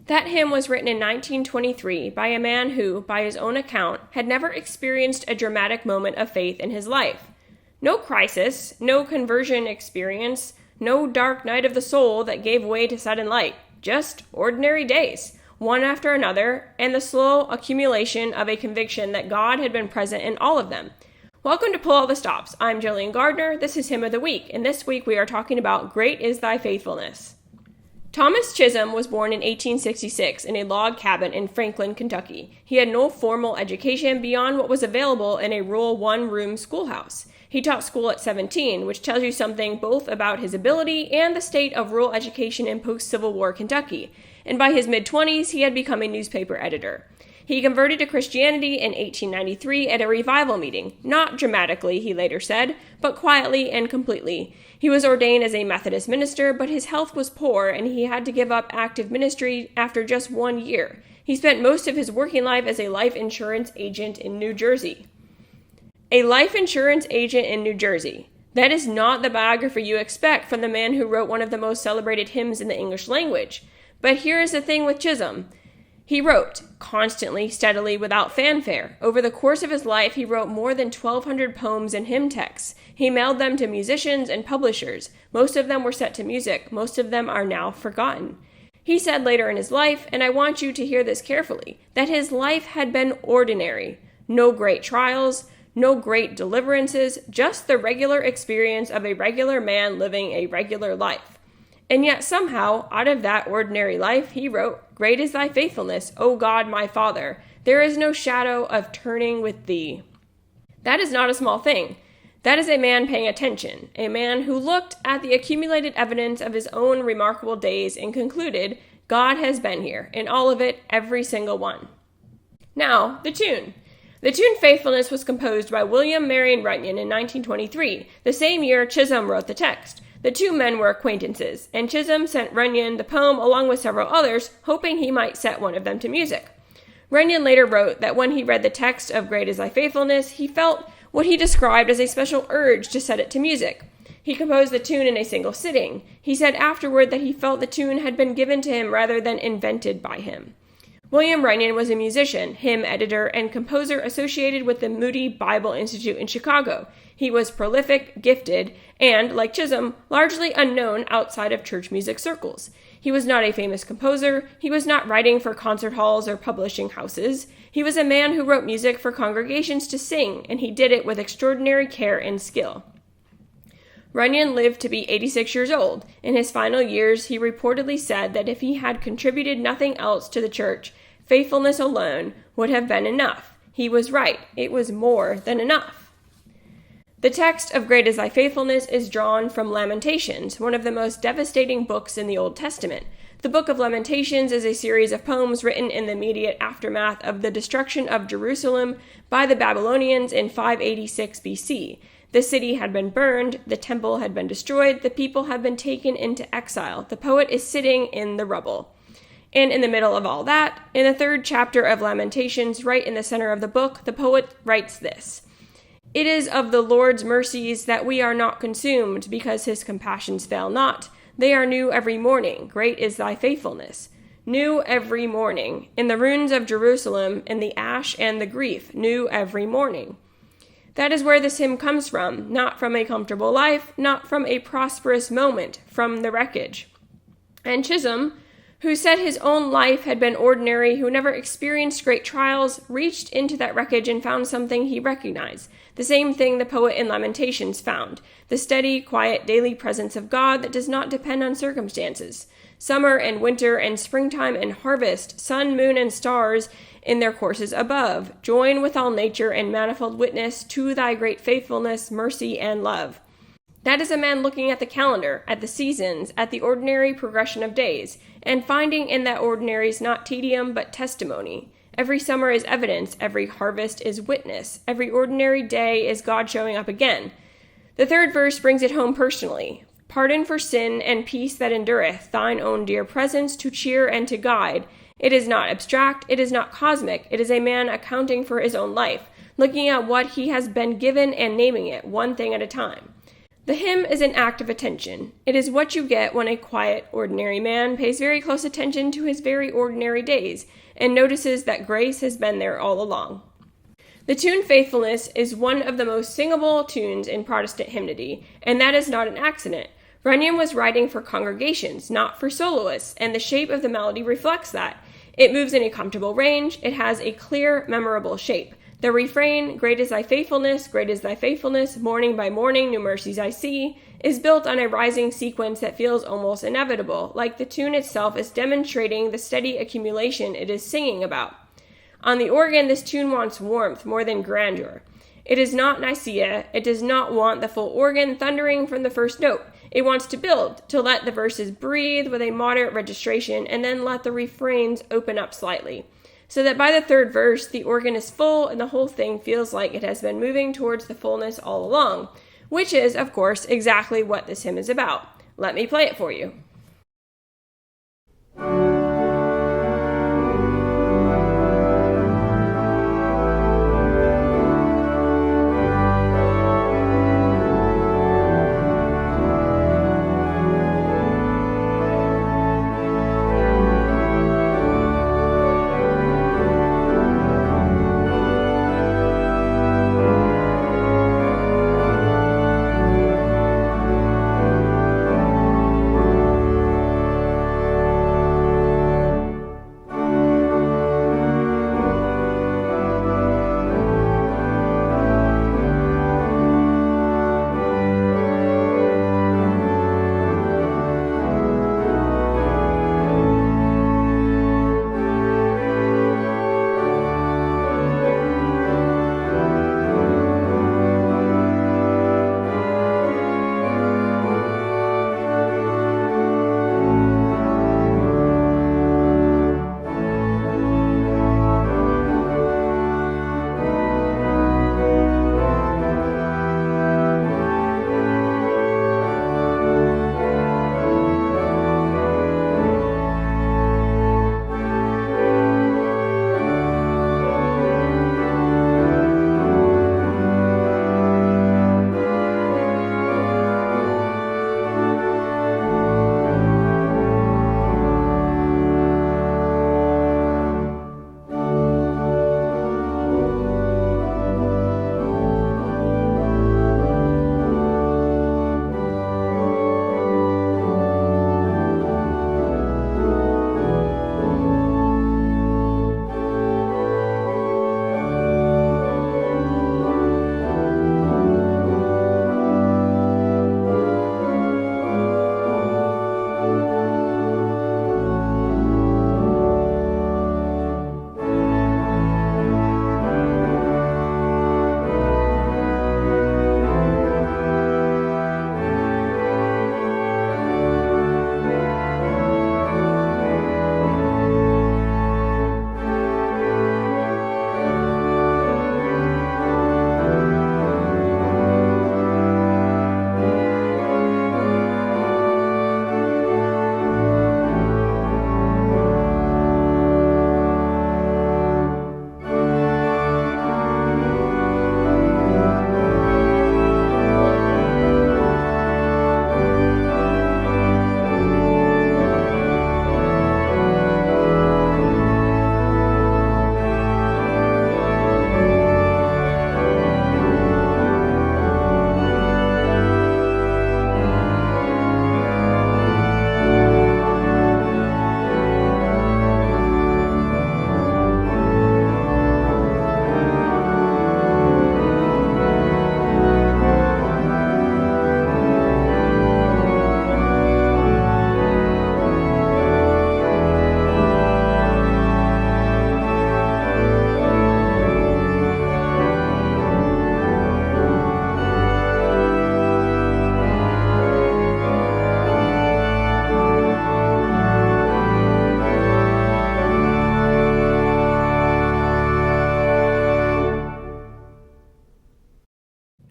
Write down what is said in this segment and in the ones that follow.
That hymn was written in 1923 by a man who, by his own account, had never experienced a dramatic moment of faith in his life. No crisis, no conversion experience, no dark night of the soul that gave way to sudden light. Just ordinary days, one after another, and the slow accumulation of a conviction that God had been present in all of them. Welcome to Pull All the Stops. I'm Jillian Gardner. This is Hymn of the Week, and this week we are talking about Great is Thy Faithfulness. Thomas Chisholm was born in 1866 in a log cabin in Franklin, Kentucky. He had no formal education beyond what was available in a rural one-room schoolhouse. He taught school at 17, which tells you something both about his ability and the state of rural education in post-Civil War Kentucky. And by his mid-20s, he had become a newspaper editor. He converted to Christianity in 1893 at a revival meeting, not dramatically, he later said, but quietly and completely. He was ordained as a Methodist minister, but his health was poor and he had to give up active ministry after just 1 year. He spent most of his working life as a life insurance agent in New Jersey. A life insurance agent in New Jersey. That is not the biography you expect from the man who wrote one of the most celebrated hymns in the English language. But here is the thing with Chisholm. He wrote, constantly, steadily, without fanfare. Over the course of his life, he wrote more than 1,200 poems and hymn texts. He mailed them to musicians and publishers. Most of them were set to music. Most of them are now forgotten. He said later in his life, and I want you to hear this carefully, that his life had been ordinary. No great trials, no great deliverances, just the regular experience of a regular man living a regular life. And yet somehow, out of that ordinary life, he wrote, Great is thy faithfulness, O God my Father. There is no shadow of turning with thee. That is not a small thing. That is a man paying attention, a man who looked at the accumulated evidence of his own remarkable days and concluded, God has been here, in all of it, every single one. Now, the tune. The tune Faithfulness was composed by William Marion Runyan in 1923, the same year Chisholm wrote the text. The two men were acquaintances, and Chisholm sent Runyan the poem along with several others, hoping he might set one of them to music. Runyan later wrote that when he read the text of Great is Thy Faithfulness, he felt what he described as a special urge to set it to music. He composed the tune in a single sitting. He said afterward that he felt the tune had been given to him rather than invented by him. William Runyan was a musician, hymn editor, and composer associated with the Moody Bible Institute in Chicago. He was prolific, gifted, and, like Chisholm, largely unknown outside of church music circles. He was not a famous composer. He was not writing for concert halls or publishing houses. He was a man who wrote music for congregations to sing, and he did it with extraordinary care and skill. Runyan lived to be 86 years old. In his final years, he reportedly said that if he had contributed nothing else to the church, faithfulness alone would have been enough. He was right. It was more than enough. The text of Great is Thy Faithfulness is drawn from Lamentations, one of the most devastating books in the Old Testament. The book of Lamentations is a series of poems written in the immediate aftermath of the destruction of Jerusalem by the Babylonians in 586 BC. The city had been burned, the temple had been destroyed, the people had been taken into exile. The poet is sitting in the rubble. And in the middle of all that, in the third chapter of Lamentations, right in the center of the book, the poet writes this: It is of the Lord's mercies that we are not consumed, because his compassions fail not. They are new every morning. Great is thy faithfulness. New every morning. In the ruins of Jerusalem, in the ash and the grief, new every morning. That is where this hymn comes from, not from a comfortable life, not from a prosperous moment, from the wreckage. And Chisholm, who said his own life had been ordinary, who never experienced great trials, reached into that wreckage and found something he recognized. The same thing the poet in Lamentations found, the steady, quiet, daily presence of God that does not depend on circumstances. Summer and winter and springtime and harvest, sun, moon, and stars in their courses above, join with all nature and manifold witness to thy great faithfulness, mercy, and love. That is a man looking at the calendar, at the seasons, at the ordinary progression of days, and finding in that ordinaries not tedium but testimony. Every summer is evidence, every harvest is witness, every ordinary day is God showing up again. The third verse brings it home personally. Pardon for sin and peace that endureth, thine own dear presence to cheer and to guide. It is not abstract, it is not cosmic, it is a man accounting for his own life, looking at what he has been given and naming it, one thing at a time. The hymn is an act of attention. It is what you get when a quiet, ordinary man pays very close attention to his very ordinary days and notices that grace has been there all along. The tune Faithfulness is one of the most singable tunes in Protestant hymnody, and that is not an accident. Runyan was writing for congregations, not for soloists, and the shape of the melody reflects that. It moves in a comfortable range. It has a clear, memorable shape. The refrain, great is thy faithfulness, morning by morning, new mercies I see, is built on a rising sequence that feels almost inevitable, like the tune itself is demonstrating the steady accumulation it is singing about. On the organ, this tune wants warmth more than grandeur. It is not Nicaea. It does not want the full organ thundering from the first note. It wants to build, to let the verses breathe with a moderate registration, and then let the refrains open up slightly, so that by the third verse, the organ is full and the whole thing feels like it has been moving towards the fullness all along, which is, of course, exactly what this hymn is about. Let me play it for you.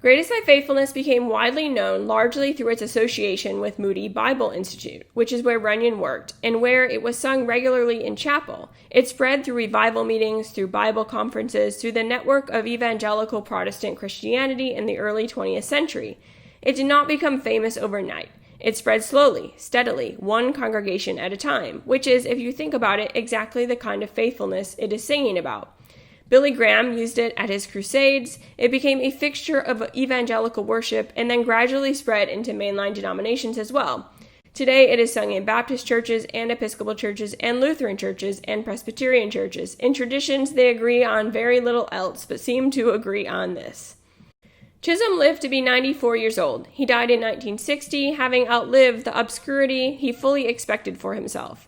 Great is Thy Faithfulness became widely known largely through its association with Moody Bible Institute, which is where Runyan worked, and where it was sung regularly in chapel. It spread through revival meetings, through Bible conferences, through the network of evangelical Protestant Christianity in the early 20th century. It did not become famous overnight. It spread slowly, steadily, one congregation at a time, which is, if you think about it, exactly the kind of faithfulness it is singing about. Billy Graham used it at his crusades. It became a fixture of evangelical worship and then gradually spread into mainline denominations as well. Today it is sung in Baptist churches and Episcopal churches and Lutheran churches and Presbyterian churches. In traditions, they agree on very little else, but seem to agree on this. Chisholm lived to be 94 years old. He died in 1960, having outlived the obscurity he fully expected for himself.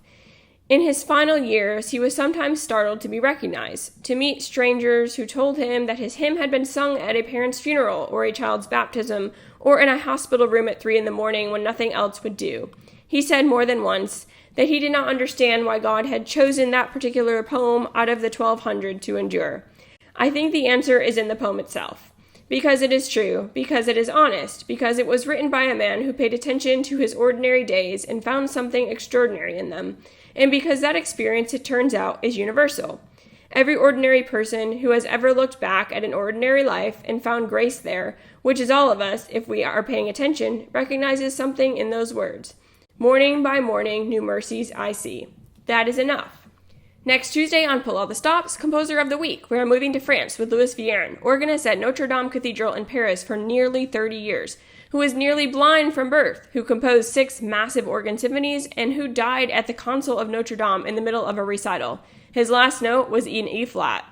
In his final years, he was sometimes startled to be recognized, to meet strangers who told him that his hymn had been sung at a parent's funeral or a child's baptism or in a hospital room at 3 a.m. when nothing else would do. He said more than once that he did not understand why God had chosen that particular poem out of the 1,200 to endure. I think the answer is in the poem itself. Because it is true, because it is honest, because it was written by a man who paid attention to his ordinary days and found something extraordinary in them, and because that experience, it turns out, is universal. Every ordinary person who has ever looked back at an ordinary life and found grace there, which is all of us, if we are paying attention, recognizes something in those words. Morning by morning, new mercies I see. That is enough. Next Tuesday on Pull All the Stops, Composer of the Week, we are moving to France with Louis Vierne, organist at Notre Dame Cathedral in Paris for nearly 30 years, who was nearly blind from birth, who composed 6 massive organ symphonies, and who died at the console of Notre Dame in the middle of a recital. His last note was in E-flat.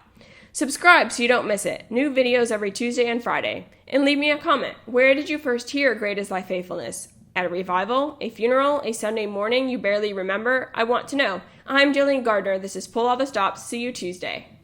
Subscribe so you don't miss it. New videos every Tuesday and Friday. And leave me a comment. Where did you first hear Great is Thy Faithfulness? At a revival? A funeral? A Sunday morning you barely remember? I want to know. I'm Jillian Gardner. This is Pull All the Stops. See you Tuesday.